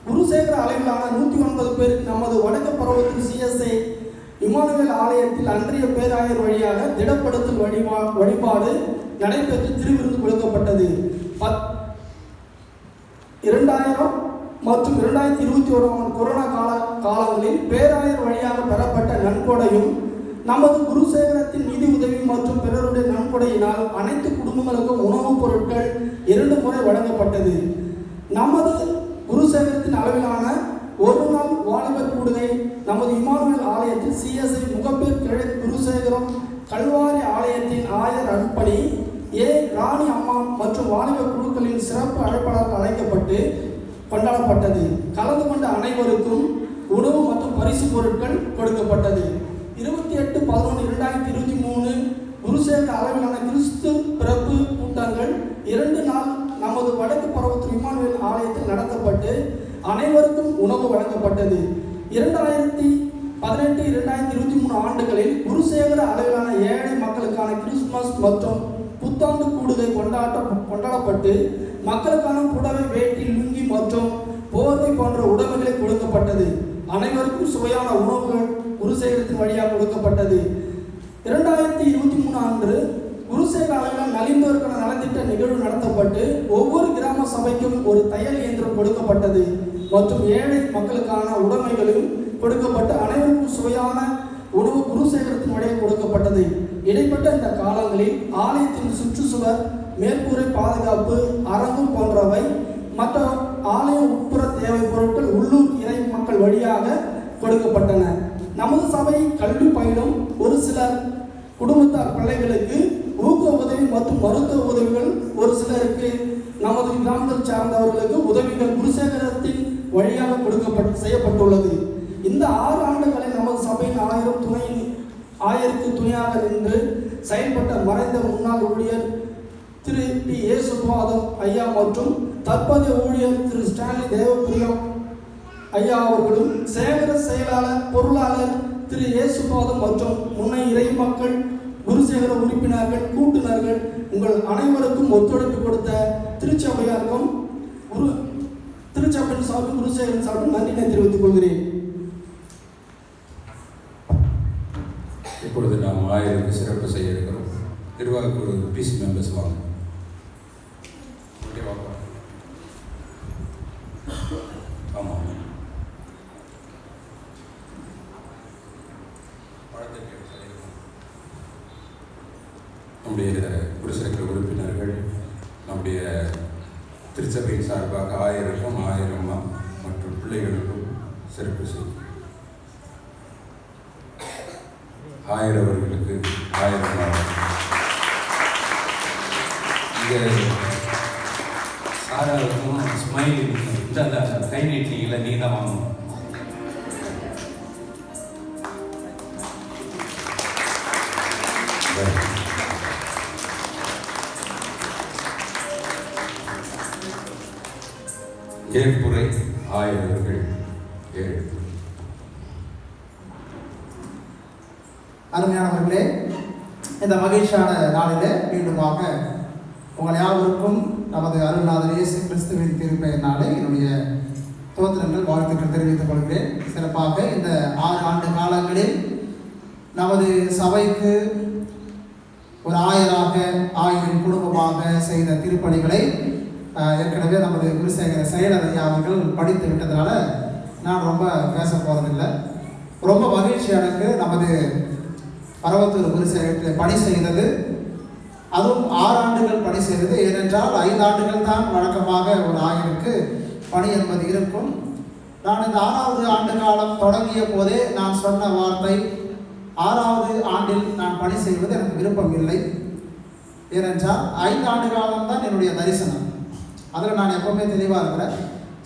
குருசேகர அளவிலான 109 பேருக்கு நமது வடக்கு பருவத்தில் CSI இம்மானுவேல் ஆலயத்தில் அன்றைய பேராயர் வழியாக திடப்படுத்தல் வழிபாடு நடைபெற்று திருவிருந்து கொடுக்கப்பட்டது. 2000 மற்றும் 2021 கொரோனா காலங்களில் பேராயர் வழியாக பெறப்பட்ட நன்கொடையும் நமது குருசேகரத்தின் நிதி உதவி மற்றும் பிறருடைய நன்கொடையினால் அனைத்து குடும்பங்களுக்கும் உணவுப் பொருட்கள் 2 முறை வழங்கப்பட்டது. நமது குருசேகரத்தின் அளவிலான ஒரு நாள் வாலிபர் கூடுகை நமது இம்மானுவேல் ஆலயத்தில் CSI முகப்பேர் கிழக்கு குருசேகரம் கல்வாரி ஆலயத்தின் ஆயர் அருட்பணி ராணி அம்மா மற்றும் வாலிபர் குழுக்களின் சிறப்பு அழைப்பாளர்கள் அழைக்கப்பட்டு கொண்டாடப்பட்டது. கலந்து கொண்ட அனைவருக்கும் உணவு மற்றும் பரிசு பொருட்கள் கொடுக்கப்பட்டது. 28/11/2023 குருசேகர அளவிலான கிறிஸ்து பிறப்பு கூட்டங்கள் 2 நாள் நமது வடக்கு பருவத்தூர் இம்மானுவேல் ஆலயத்தில் நடத்தப்பட்டு அனைவருக்கும் உணவு வழங்கப்பட்டது. 2018-2023 ஆண்டுகளில் குருசேகர அளவிலான ஏழை மக்களுக்கான கிறிஸ்துமஸ் மற்றும் புத்தாண்டு கூடுகை கொண்டாடப்பட்டு மக்களுக்கான புடவை, வேட்டி, லுங்கி மற்றும் போர்வை போன்ற உடைமைகளை கொடுக்கப்பட்டது. அனைவருக்கும் சுவையான உணவுகள் குருசேகரத்தின் வழியாக கொடுக்கப்பட்டது. 2023 அன்று குருசேகர அளவில் நலிந்தோருக்கான நலத்திட்ட நிகழ்வு நடத்தப்பட்டு ஒவ்வொரு கிராம சபைக்கும் ஒரு தையல் இயந்திரம் கொடுக்கப்பட்டது மற்றும் ஏழை மக்களுக்கான உடைமைகளும் கொடுக்கப்பட்டு அனைவருக்கும் சுவையான உணவு குருசேகரத்தின் வழியாக கொடுக்கப்பட்டது. இடைப்பட்ட இந்த காலங்களில் ஆலயத்தின் சுற்றுச்சுவர், மேற்கூரை பாதுகாப்பு, அரங்கு போன்றவை மற்ற ஆலய உட்புற தேவை பொருட்கள் உள்ளூர் இறை மக்கள் வழியாக கொடுக்கப்பட்டன. நமது சபை கல்வி பயிலும் ஒரு சில குடும்பத்தார் பிள்ளைகளுக்கு ஊக்க உதவி மற்றும் மருத்துவ உதவிகள், ஒரு சிலருக்கு நமது கிராமத்தில் சார்ந்தவர்களுக்கு உதவிகள் குருசேகரத்தின் வழியாக செய்யப்பட்டுள்ளது. இந்த 6 ஆண்டுகளில் நமது சபையின் ஆயருக்கு துணையாக நின்று செயல்பட்ட மறைந்த முன்னாள் ஊழியர் திரு டி ஏசுபாதம் ஐயா மற்றும் தற்போதைய ஊழியர் திரு ஸ்டான்லி தேவபிரியம் ஐயா அவர்களும், சேகர செயலாளர் பொருளாளர் திரு ஏசுபாதம் மற்றும் முன்னை இறை மக்கள் குருசேகர உறுப்பினர்கள், கூட்டுநர்கள், உங்கள் அனைவருக்கும் ஒத்துழைப்பு கொடுத்த திருச்சபையாருக்கும் திருச்சபையின் சார்பில் குருசேகரின் சார்பில் நன்றினை தெரிவித்துக் கொள்கிறேன். இப்பொழுது நாம் ஆயருக்கு சிறப்பு செய்ய இருக்கிறோம். நிர்வாகக்குழு பிசி மெம்பர்ஸ் வாங்க. ஓகே வாங்க. ஆமாம், நம்முடைய குடிசைக்கிற உறுப்பினர்கள் நம்முடைய திருச்சபையின் சார்பாக 1000 மற்றும் பிள்ளைகளுக்கும் சிறப்பு செய்யும். 1000 அவர்களுக்கு 1000. இங்கே சாராவுக்கும் ஸ்மைல் இந்த கை நீட்டிங்கள நீ தான் வாங்கணும். ஏற்புரை 1000 அவர்கள் 7. அருமையானவர்களே, இந்த மகிழ்ச்சியான நாளிலே மீண்டுமாக உங்கள் யாவருக்கும் நமது அருள்நாதர் இயேசு கிறிஸ்துவின் திருப்பெயரினாலே என்னுடைய தோத்திரங்கள் வாழ்த்துக்கள் தெரிவித்துக் கொள்கிறேன். சிறப்பாக இந்த 6 ஆண்டு காலங்களில் நமது சபைக்கு ஒரு 1000 குடும்பமாக செய்த திருப்பணிகளை ஏற்கனவே நமது குருசேகர செயலர் ஐயா அவர்கள் படித்து விட்டதுனால நான் ரொம்ப பேச போகிறதில்லை. ரொம்ப மகிழ்ச்சி எனக்கு நமது பரவத்தூர் குருசேகரத்தில் பணி செய்தது, அதுவும் 6 ஆண்டுகள் பணி செய்தது. ஏனென்றால் 5 ஆண்டுகள் தான் வழக்கமாக ஒரு ஆயருக்கு பணி என்பது இருக்கும். நான் இந்த 6வது ஆண்டு காலம் தொடங்கிய போதே நான் சொன்ன வார்த்தை, 6வது ஆண்டில் நான் பணி செய்வது எனக்கு விருப்பம் இல்லை. ஏனென்றால் 5 ஆண்டு காலம் தான் என்னுடைய தரிசனம். அதில் நான் எப்பவுமே தெளிவாக இருக்கிறேன்.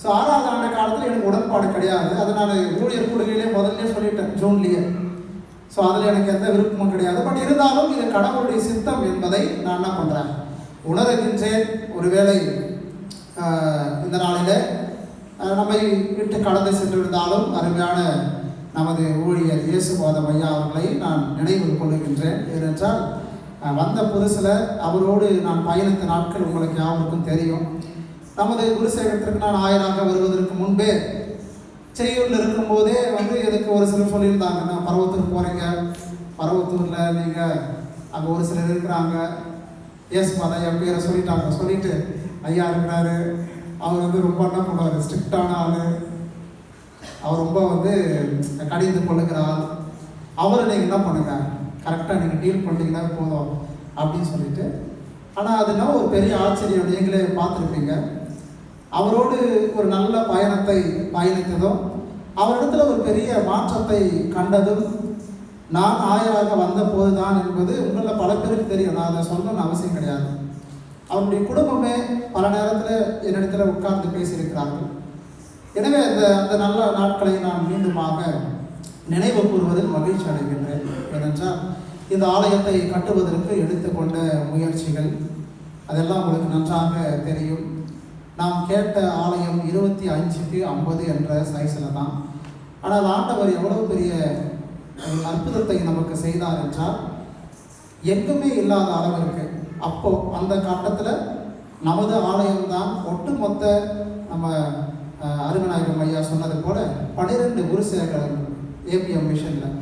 ஸோ 6வது ஆண்டு காலத்தில் எனக்கு உடன்பாடு கிடையாது. அதை நான் ஊழியர் கூடுகையிலே முதல்ல சொல்லிட்டேன், ஜூன்லேயே. ஸோ அதில் எனக்கு எந்த விருப்பமும் கிடையாது. பட் இருந்தாலும் இது கடவுளுடைய சித்தம் என்பதை நான் என்ன பண்ணுறேன், உணர்கின்றேன். ஒருவேளை இந்த நாளில் நம்மை விட்டு கடந்து சென்றிருந்தாலும் அருமையான நமது ஊழியர் இயேசுபாதம் ஐயா அவர்களை நான் நினைவில் கொள்ளுகின்றேன். ஏனென்றால் வந்த புதுசில் அவரோடு நான் பயணித்த நாட்கள் உங்களுக்கு யாருக்கும் தெரியும். நமது குருசேகரத்திற்கு நான் ஆயராக வருவதற்கு முன்பே செய்யூரில் இருக்கும்போதே எனக்கு ஒரு சிலர் சொல்லியிருந்தாங்க, நான் பரவத்தூர் போகிறீங்க, பரவத்தூரில் நீங்கள் அங்கே ஒரு சிலர் இருக்கிறாங்க, மத என் பேரை சொல்லிட்டு ஐயா இருக்கிறாரு, அவர் ரொம்ப என்ன பண்ணுவார், ஸ்ட்ரிக்டான ஆள், அவர் ரொம்ப கடிந்து கொள்ளுகிற ஆள், அவரை நீங்கள் என்ன பண்ணுங்க, கரெக்டாக நீங்கள் டீல் பண்ணிட்டீங்கன்னா போதும் அப்படின்னு சொல்லிட்டு. ஆனால் அதுனா ஒரு பெரிய ஆச்சரியம், நீங்களே பார்த்துருப்பீங்க. அவரோடு ஒரு நல்ல பயணித்ததும் அவரிடத்துல ஒரு பெரிய மாற்றத்தை கண்டதும் நான் ஆயராக வந்த போது தான் என்பது உங்களில் பல பேருக்கு தெரியும். நான் அதை சொல்லணும்னு அவசியம் கிடையாது. அவருடைய குடும்பமே பல நேரத்தில் என்னிடத்தில் உட்கார்ந்து பேசியிருக்கிறார்கள். எனவே அந்த நல்ல நாட்களை நான் மீண்டுமாக நினைவு கூறுவதில் மகிழ்ச்சி அடைகின்றேன். ஏனென்றால் இந்த ஆலயத்தை கட்டுவதற்கு எடுத்துக்கொண்ட முயற்சிகள் அதெல்லாம் உங்களுக்கு நன்றாக தெரியும். நாம் கேட்ட ஆலயம் 25x50 என்ற சைஸில் தான். ஆனால் ஆண்டவர் எவ்வளவு பெரிய அற்புதத்தை நமக்கு செய்தார் என்றால், எங்குமே இல்லாத அளவிற்கு அப்போது அந்த கட்டத்தில் நமது ஆலயம்தான் ஒட்டுமொத்த நம்ம அருங்கநாயகம் ஐயா சொன்னது போல 12 குருசேகரம் ஏபிஎம் மிஷனில்.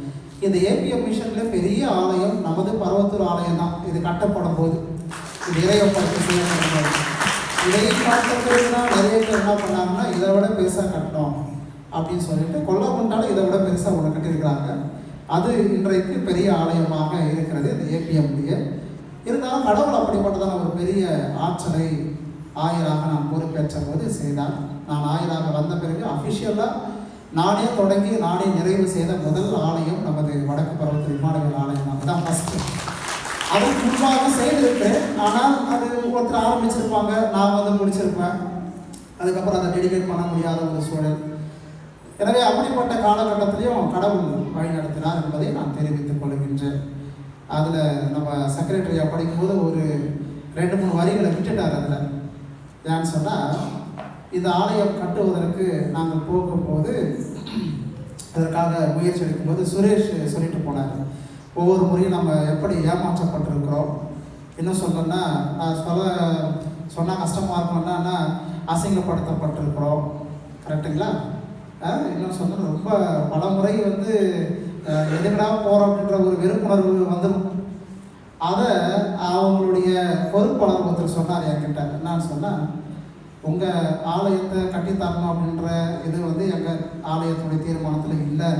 இந்த ஏபிஎம் மிஷனில் பெரிய ஆலயம் நமது பரவத்தூர் ஆலயம் தான். இது கட்டப்படும் போது இது இறைவப்படத்தை செய்யப்படும்போது இதை காட்டுறதுக்கு தான் நிறைய பேர் என்ன பண்ணாங்கன்னா, இதை விட பெருசாக கட்டணும் அப்படின்னு சொல்லிட்டு கொல்லமண்டாலும் இதை விட பெருசாக ஒன்று கட்டியிருக்கிறாங்க. அது இன்றைக்கு பெரிய ஆலயமாக இருக்கிறது இந்த ஏபிஎம்லேய. இருந்தாலும் கடவுள் அப்படிப்பட்டதான ஒரு பெரிய ஆற்றலை ஆயராக நான் பொறுப்பேற்ற போது செய்தார். நான் ஆயராக வந்த பிறகு அஃபிஷியலாக நானே தொடங்கி நானே நிறைவு செய்த முதல் ஆலயம் நமது வடக்கு பரவத்தூர் இமானுவேல் ஆலயம். அதுதான் ஃபஸ்ட்டு. அதற்கு முன்பாக செய்திருக்கிறேன். ஆனால் அது ஒருத்தர் ஆரம்பிச்சிருப்பாங்க, நான் முடிச்சிருப்பேன். அதுக்கப்புறம் அதை டெடிகேட் பண்ண முடியாத ஒரு சூழல். எனவே அப்படிப்பட்ட காலகட்டத்திலையும் கடவுள் வழி நடத்தினார் என்பதை நான் தெரிவித்துக் கொள்கின்றேன். அதில் நம்ம செக்ரட்டரியாக படிக்கும்போது ஒரு 2-3 வரிகளை விட்டுட்டார். அதில் ஏன்னு சொன்னால், இந்த ஆலயம் கட்டுவதற்கு நாங்கள் போகும்போது அதற்காக முயற்சி எடுக்கும்போது சுரேஷ் சொல்லிட்டு போனார், ஒவ்வொரு முறையும் நம்ம எப்படி ஏமாற்றப்பட்டிருக்கிறோம். இன்னும் சொல்லணும்னா சொன்னால் கஷ்டமாக இருக்கணும்னா அசிங்கப்படுத்தப்பட்டிருக்கிறோம். கரெக்டுங்களா? இன்னும் சொன்ன ரொம்ப பல முறை எதுக்கடா போகிறோம் அப்படின்ற ஒரு வெறுப்புணர்வு வந்துடும். அதை அவங்களுடைய பொறுப்பாளர் ஒருத்தர் சொன்னார் என்கிட்ட. என்னன்னு சொன்னால், உங்கள் ஆலயத்தை கட்டித்தரணும் அப்படின்ற இது எங்கள் ஆலயத்துடைய தீர்மானத்தில் இல்லை.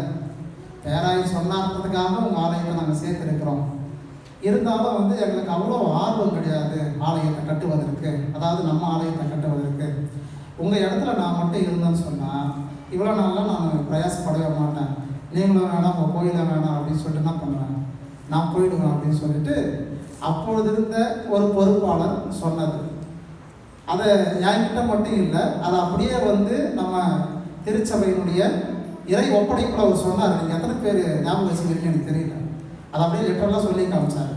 பேராய் சொன்னான்றதுக்காக உங்கள் ஆலயத்தை நாங்கள் சேர்த்துருக்கிறோம். இருந்தாலும் எங்களுக்கு அவ்வளோ ஆர்வம் கிடையாது ஆலயத்தை கட்டுவதற்கு, அதாவது நம்ம ஆலயத்தை கட்டுவதற்கு. உங்கள் இடத்துல நான் மட்டும் இருந்தேன்னு சொன்னால் இவ்வளோ நாள்லாம் நான் பிரயாசப்படவே மாட்டேன். நீங்களும் வேணாம், உங்கள் கோயிலை வேணாம் அப்படின்னு சொல்லிட்டு என்ன பண்ணுவேன், நான் போயிடுவேன் அப்படின்னு சொல்லிட்டு அப்பொழுது இருந்த ஒரு பொறுப்பாளர் சொன்னது. அதை என்கிட்ட மட்டும் இல்லை, அதை அப்படியே நம்ம திருச்சபையினுடைய இறை ஒப்படைப்புல அவர் சொன்னார். நீங்கள் எத்தனை பேர் ஞாபகம் வச்சுருக்கீங்க எனக்கு தெரியல. அதை அப்படியே லெட்டர்லாம் சொல்லி காமிச்சார்.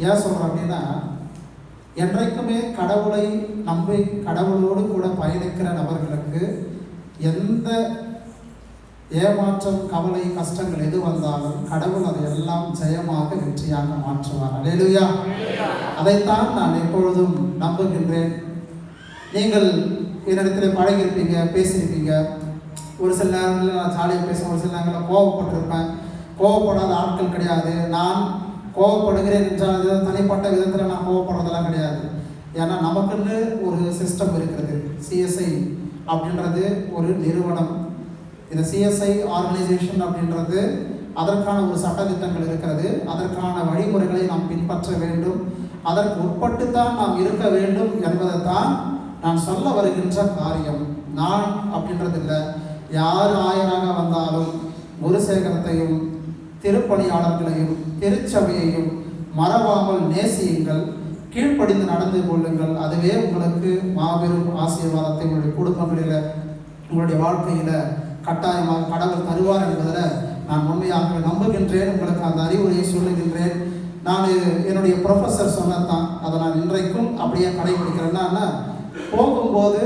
ஏன் சொல்கிறேன் அப்படின்னா, என்றைக்குமே கடவுளை நம்பி கடவுளோடு கூட பயணிக்கிற நபர்களுக்கு எந்த ஏமாற்றம், கவலை, கஷ்டங்கள் எது வந்தாலும் கடவுள் அதை எல்லாம் ஜெயமாக வெற்றியாக மாற்றுவார். அல்லேலூயா. அதைத்தான் நான் எப்பொழுதும் நம்புகின்றேன். நீங்கள் என்னிடத்தில் பழகிருப்பீங்க, பேசியிருப்பீங்க. ஒரு சில நேரங்களில் நான் ஜாலியாக பேசுவேன், ஒரு சில நேரங்களில் கோவப்பட்டிருப்பேன். கோவப்படாத ஆட்கள் கிடையாது. நான் கோவப்படுகிறேன் என்றால் தனிப்பட்ட விதத்தில் நான் கோவப்படுறதெல்லாம் கிடையாது. ஏன்னா நமக்குன்னு ஒரு சிஸ்டம் இருக்கிறது. சிஎஸ்ஐ அப்படின்றது ஒரு நிறுவனம். இந்த சிஎஸ்ஐ ஆர்கனைசேஷன் அப்படின்றது அதற்கான ஒரு சட்டத்திட்டங்கள் இருக்கிறது. அதற்கான வழிமுறைகளை நாம் பின்பற்ற வேண்டும். அதற்கு உட்பட்டுத்தான் நாம் இருக்க வேண்டும் என்பதைத்தான் நான் சொல்ல வருகின்ற காரியம். நான் அப்படின்றது இல்லை, யார் ஆயராக வந்தாலும் குருசேகரத்தையும் திருப்பணியாளர்களையும் திருச்சபையையும் மறவாமல் நேசியுங்கள், கீழ்ப்படிந்து நடந்து கொள்ளுங்கள். அதுவே உங்களுக்கு மாபெரும் ஆசீர்வாதத்தை உங்களுடைய குடும்பங்களில், உங்களுடைய வாழ்க்கையில் கட்டாயமாக கடவுள் தருவார் என்பதில் நான் உண்மையாக நம்புகின்றேன். உங்களுக்கு அந்த அறிவுரையை சொல்லுகின்றேன். நான் என்னுடைய ப்ரொஃபஸர் சொன்னதான் அதை நான் இன்றைக்கும் அப்படியே கடைபிடிக்கிறேன்னா, போகும்போது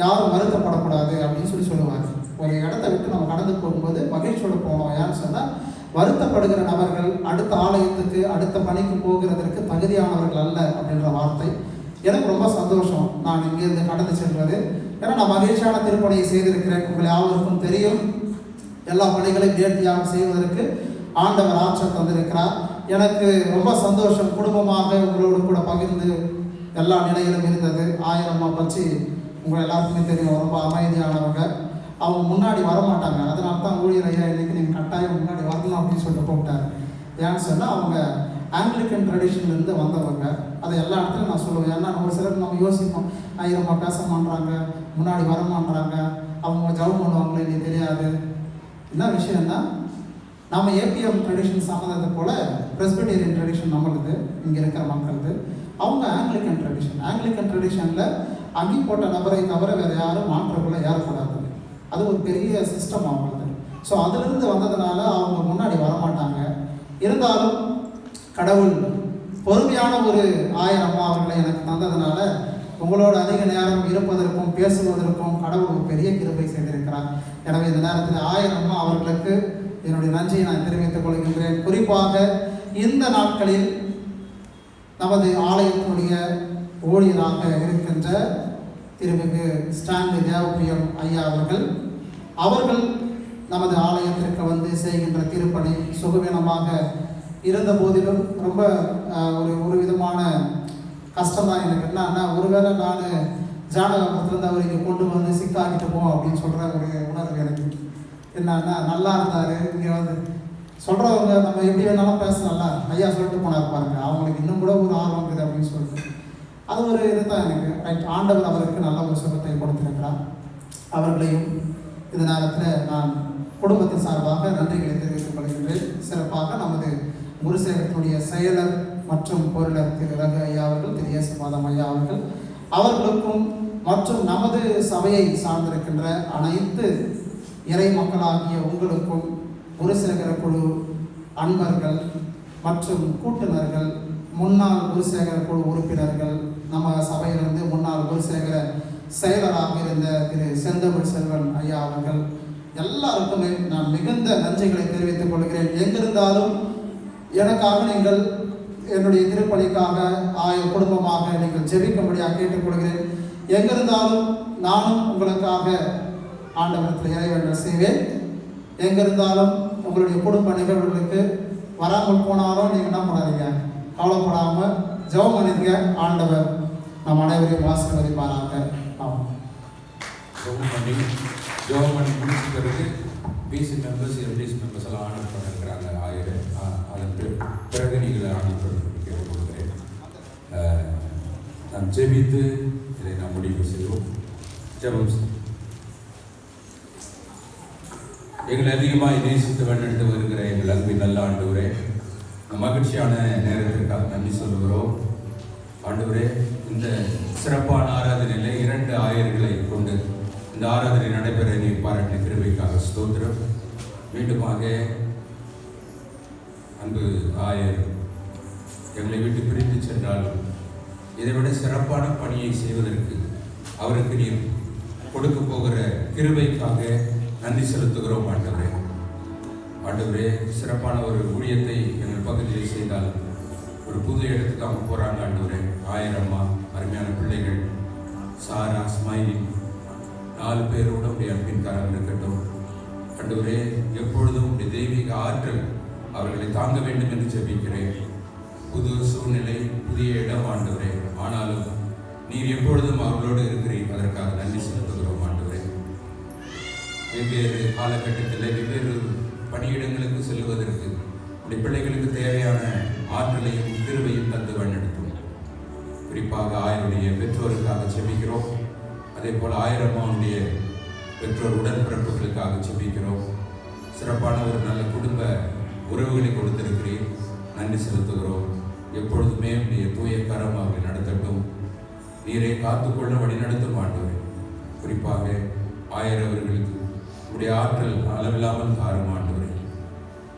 யாரும் வருத்தப்படக்கூடாது அப்படின்னு சொல்லுவார். ஒரு இடத்த விட்டு நம்ம கடந்து போகும்போது மகிழ்ச்சியோடு போனோம். யான்னு சொன்னால், வருத்தப்படுகிற நபர்கள் அடுத்த ஆலயத்துக்கு அடுத்த பணிக்கு போகிறதற்கு தகுதியானவர்கள் அல்ல அப்படின்ற வார்த்தை எனக்கு ரொம்ப சந்தோஷம். நான் இங்கிருந்து கடந்து செல்வது, ஏன்னா நான் மகிழ்ச்சியான திருப்பணியை செய்திருக்கிறேன். உங்களை யாவருக்கும் தெரியும். எல்லா பணிகளையும் நேர்த்தியாக செய்வதற்கு ஆண்டவர் ஆற்றல் தந்திருக்கிறார். எனக்கு ரொம்ப சந்தோஷம். குடும்பமாக உங்களோடு கூட பகிர்ந்து எல்லா நிலையிலும் இருந்தது. ஆயிரம்மா பற்றி உங்களை எல்லாருக்குமே தெரியும், ரொம்ப அமைதியானவங்க. அவங்க முன்னாடி வரமாட்டாங்க. அதனால தான் ஊழியர் ஐயா இன்னைக்கு நீங்கள் கட்டாயம் முன்னாடி வரணும் அப்படின்னு சொல்லிட்டு கூப்பிட்டாரு. ஏன்னு சொன்னால், அவங்க ஆங்கிலிக்கன் ட்ரெடிஷன்லேருந்து வந்தவங்க. அதை எல்லா இடத்துலையும் நான் சொல்லுவேன். ஏன்னா ஒரு சிலர் நம்ம யோசிப்போம், ஐயரம்மா பேச மாட்டாங்க, முன்னாடி வர மாட்டாங்க, அவங்க ஜபம் பண்ணுவாங்களே எனக்கு தெரியாது. என்ன விஷயம்னா, நம்ம ஏபிஎம் ட்ரெடிஷன் சம்மந்தத்தை போல் பிரெஸ்பிட்டேரியன் ட்ரெடிஷன் நம்மளுது, இங்கே இருக்கிற மக்களுது. அவங்க ஆங்கிலிக்கன் ட்ரெடிஷன். ஆங்கிலிக்கன் ட்ரெடிஷனில் அங்கி போட்ட நபரை தவிர வேறு யாரும் மாற்றக்குள்ளே ஏறக்கூடாது. அது ஒரு பெரிய சிஸ்டம் அவங்களுக்கு. ஸோ அதிலிருந்து வந்ததுனால அவங்க முன்னாடி வரமாட்டாங்க. இருந்தாலும் கடவுள் பொறுமையான ஒரு ஆயரம்மா அவர்களை எனக்கு தந்ததுனால உங்களோட அதிக நேரம் இருப்பதற்கும் பேசுவதற்கும் கடவுள் ஒரு பெரிய கிருபை செய்திருக்கிறார். எனவே இந்த நேரத்தில் ஆயரம்மா அவர்களுக்கு என்னுடைய நன்றியை நான் தெரிவித்துக் கொள்கின்றேன். குறிப்பாக இந்த நாட்களில் நமது ஆலயத்தினுடைய ஊழியராக இருக்கின்ற திருமிகு ஸ்டான்லி தேவப்பிரியம் ஐயா அவர்கள் நமது ஆலயத்திற்கு வந்து செய்கின்ற திருப்பணி சுகவீனமாக இருந்த போதிலும் ரொம்ப ஒரு விதமான கஷ்டம்தான் எனக்கு. என்னன்னா, ஒருவேளை நான் ஜானகத்திலிருந்து அவர் இங்கே கொண்டு வந்து சிக்காக்கிட்டு போவோம் அப்படின்னு சொல்கிற ஒரு உணர்வு எனக்கு. என்னன்னா, நல்லா இருந்தார். இங்கே வந்து சொல்கிறவங்க நம்ம எப்படி வேணாலும் பேசலாம்ல, ஐயா சொல்லிட்டு போனார் பாருங்க, அவங்களுக்கு இன்னும் கூட ஒரு ஆர்வம் இருக்குது அப்படின்னு சொல்லிட்டு அது ஒரு இதுதான் எனக்கு. ரைட், ஆண்டவர் அவருக்கு நல்ல ஒரு சுகத்தை கொடுத்திருக்கிறார். அவர்களையும் இந்த நேரத்தில் நான் குடும்பத்தின் சார்பாக நன்றிகளை தெரிவித்துக் கொள்கின்றேன். சிறப்பாக நமது குருசேகரத்தினுடைய செயலர் மற்றும் பொருளர் திரு ரகு ஐயா அவர்கள், திரு இயேசுபாதம் ஐயா அவர்களுக்கும் மற்றும் நமது சபையை சார்ந்திருக்கின்ற அனைத்து இறை மக்களாகிய உங்களுக்கும், குருசேகர குழு அன்பர்கள் மற்றும் கூட்டுநர்கள், முன்னாள் குருசேகர குழு உறுப்பினர்கள், நம்ம சபையிலிருந்து முன்னாள் குருசேகர செயலராக இருந்த திரு செந்தமிழ் செல்வன் ஐயா அவர்கள் எல்லாருக்குமே நான் மிகுந்த நன்றிகளை தெரிவித்துக் கொள்கிறேன். எங்கிருந்தாலும் எனக்காக நீங்கள் என்னுடைய திருப்பணிக்காக குடும்பமாக நீங்கள் ஜெபிக்கும்படியாக கேட்டுக்கொள்கிறேன். எங்கிருந்தாலும் நானும் உங்களுக்காக ஆண்டவரத்தில் இறைவேண்டல் செய்வேன். எங்கிருந்தாலும் உங்களுடைய குடும்ப நிகழ்வுகளுக்கு வராமல் போனாலும் நீங்கள் என்ன பண்ணாதீங்க, கவலைப்படாமல் ஜெபம் பண்ணிருங்க. ஆண்டவர் நம் அனைவரையும் ஆசீர்வதிப்பாராக. ஆமாம். ஜோம் பண்ணி முடிச்ச பிறகு பிசி மெம்பர்ஸ் எம்டிசி மெம்பர்ஸ் எல்லாம் ஆர்டர் பண்ணிருக்கிறாங்க. அதன் பிறகு நீங்கள் ஆர்டர் பண்ணி கேட்டுக்கொள்கிறேன். நாம் ஜெபித்து இதை நாம் முடிவு செய்வோம். ஜெபம். எங்களை அதிகமாக நேசித்து வழிநடத்தி வருகிற எங்கள் அன்பின் நல்ல ஆண்டவரே, மகிழ்ச்சியான நேரத்திற்காக நன்றி சொல்லுகிறோம். ஆண்டவரே, இந்த சிறப்பான ஆராதனையில் 2 ஆயர்களை கொண்டு இந்த ஆராதனை நடைபெற நீர் பாராட்டின கிருபைக்காக ஸ்தோத்திரம். மீண்டுமாக அன்பு ஆயர் எங்களை விட்டு பிரிந்து சென்றாலும் இதைவிட சிறப்பான பணியை செய்வதற்கு அவருக்கு நீர் கொடுக்க போகிற கிருபைக்காக நன்றி செலுத்துகிறோம். ஆண்டவரே, சிறப்பான ஒரு ஊழியத்தை எங்கள் பகுதியில் செய்தால் ஒரு புது இடத்துக்கு அவங்க போகிறாங்க. ஆண்டவரே, ஆயிரம்மா அருமையான பிள்ளைகள் சாரா, ஸ்மைலி 4 பேரோட உடைய அன்பின் காரம் இருக்கட்டும். ஆண்டவரே, எப்பொழுதும் உடைய தெய்வீக ஆற்றல் அவர்களை தாங்க வேண்டும் என்று ஜெபிக்கிறேன். புது சூழ்நிலை, புதிய இடம் ஆண்டவரே, ஆனாலும் நீர் எப்பொழுதும் அவர்களோடு இருக்கிறீர். அதற்காக நன்றி செலுத்துகிறோம். ஆண்டவரே, வெவ்வேறு காலகட்டத்தில் வெவ்வேறு பணியிடங்களுக்கு செல்வதற்கு உடைய பிள்ளைகளுக்கு தேவையான ஆற்றலையும் கிருபையும் தந்து வழிநடத்தும். குறிப்பாக ஆயருடைய பெற்றோருக்காக செபிக்கிறோம். அதே போல் ஆயிரம்மாவுடைய பெற்றோர் உடன்பிறப்புகளுக்காக செபிக்கிறோம். சிறப்பான ஒரு நல்ல குடும்ப உறவுகளை கொடுத்திருக்கிறேன். நன்றி செலுத்துகிறோம். எப்பொழுதுமே உடைய தூய கரம் அவர்களை நடத்தட்டும். நீரை காத்துக்கொள்ள வழிநடத்தும் ஆண்டவரே. குறிப்பாக ஆயரவர்களுக்கு உடைய ஆற்றல் அளவில்லாமல் தாரும் ஆண்டவரே.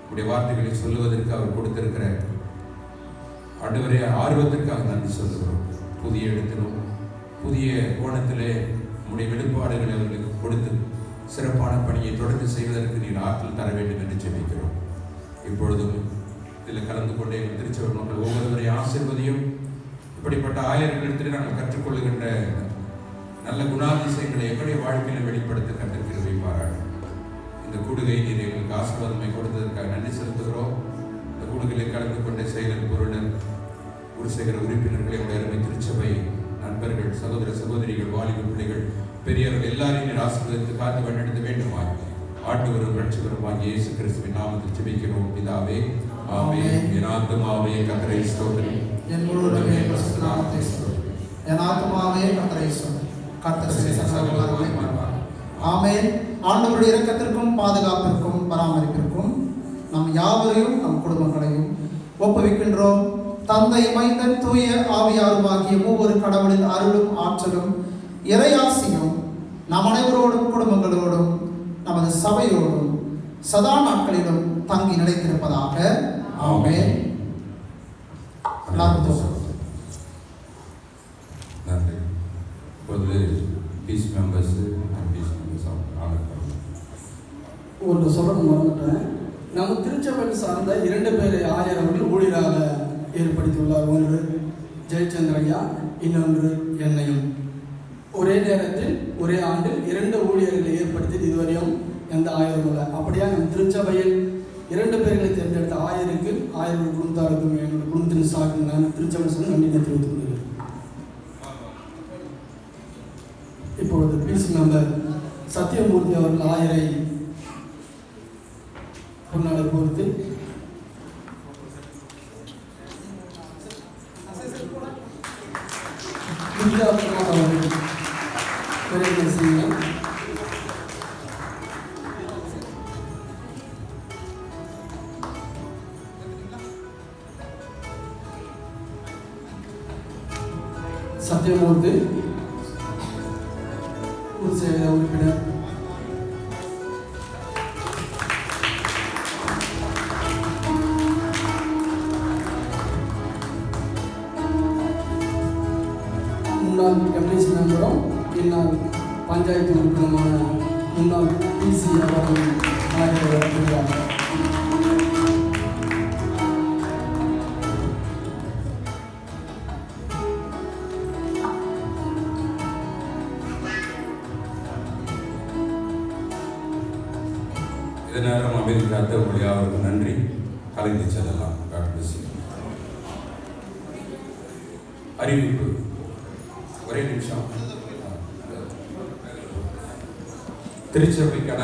உடைய வார்த்தைகளை சொல்லுவதற்கு அவர் கொடுத்திருக்கிற ஆண்டவரே ஆர்வத்திற்காக நன்றி சொல்லுகிறோம். புதிய இடத்திலும் புதிய கோணத்திலே உடைய வெளிப்பாடுகளை அவர்களுக்கு கொடுத்து சிறப்பான பணியை தொடர்ந்து செய்வதற்கு நீர் ஆற்றல் தர வேண்டும் என்று ஜெபிக்கிறோம். இப்பொழுதும் இதில் கலந்து கொண்ட எங்கள் திருச்சபை மக்கள் ஒவ்வொருவரையும் ஆசீர்வதியும். இப்படிப்பட்ட ஆயர்களிடத்தில் நாங்கள் கற்றுக்கொள்ளுகின்ற நல்ல குணாதிசயங்களை எங்களுடைய வாழ்க்கையில் வெளிப்படுத்த கற்றுக் கிருபை பாராட்டும். இந்த கூடுகை நீர் எங்களுக்கு ஆசீர்வாதமை கொடுத்ததற்காக நன்றி செலுத்துகிறோம். இந்த கூடுகையில் கலந்து கொண்ட செயலர், பொருளர், உருசேகர உறுப்பினர்களை உடைய அருமை திருச்சபை நண்பர்கள், சகோதர சகோதரிகள், வாலிப பிள்ளைகள், பெரியவர்கள் எல்லாரையும் நீர் ஆசீர்வதித்து காத்து வழிநடத்த வேண்டுமாய் ஆண்டவரும் இரட்சகருமாகிய இயேசு கிறிஸ்துவின் நாமத்தில் ஜெபிக்கிறோம் பிதாவே. ஆமென். என் ஆத்துமாவே கர்த்தரை ஸ்தோத்திரி. என் முழுவதுமே பரிசுத்த நாமத்தை ஸ்தோத்திரி. என் ஆத்துமாவே கர்த்தரை ஸ்தோத்திரி. கர்த்தர் செய்த சகல உபகாரங்களையும் மறவார். ஆமென். ஆண்டவருடைய இரக்கத்திற்கும் பாதுகாப்பிற்கும் பராமரிப்பிற்கும் நம் யாவரையும் நம் குடும்பங்களையும் ஒப்புவிக்கின்றோம். தந்தை, மைந்தன், தூய ஆவியாருமாகிய ஒவ்வொரு கடவுளின் அருளும் ஆற்றலும் இறையாசியும் நம் அனைவரோடும் குடும்பங்களோடும் நமது சபையோடும் சதா நாட்களிலும் தங்கி நிலைத்திருப்பதாக. ஆமென். நன்றி. இப்பொழுது பீஸ் மெம்பர்ஸ் ஒன்று சொல்லணும் மறந்துட்டேன். நம்ம திருச்சபையில் சார்ந்த 2 பேரை ஆயர் அவர்கள் ஊழியராக ஏற்படுத்தியுள்ளார். ஒன்று ஜெயச்சந்திரையா, இன்னொன்று என்னையும். ஒரே நேரத்தில் ஒரே ஆண்டில் 2 ஊழியர்களை ஏற்படுத்தி இதுவரையும் எந்த ஆயரும் இல்லை. அப்படியா நம் திருச்சபையில் 2 பேர்களை தேர்ந்தெடுத்த ஆயருக்கு, ஆயர்கள் குடும்பத்தாருக்கும் என்னோட குடும்பத்தின் சார்பில் நான் திருச்சபை சொல்லி நன்றி தெரிவித்துக் கொள்கிறேன். இப்பொழுது பீஸ் மெம்பர் சத்தியமூர்த்தி அவர்கள் ஆயரை பொன்னாடை பொறுத்து அவர்கள் பெரிய செய்ய சத்தியமூர்த்தி உறுப்பினர் முன்னாள் எம்டிசி மெம்பரும் பின்னால் பஞ்சாயத்து உறுப்பினருமான முன்னாள் பிசி அவர்கள் ஆயர். இதனால் அமைதி காத்த உங்களுடைய அவருக்கு நன்றி. கலைந்து செல்லலாம். அறிவிப்பு. ஒரே நிமிஷம். திருச்சபைக்கான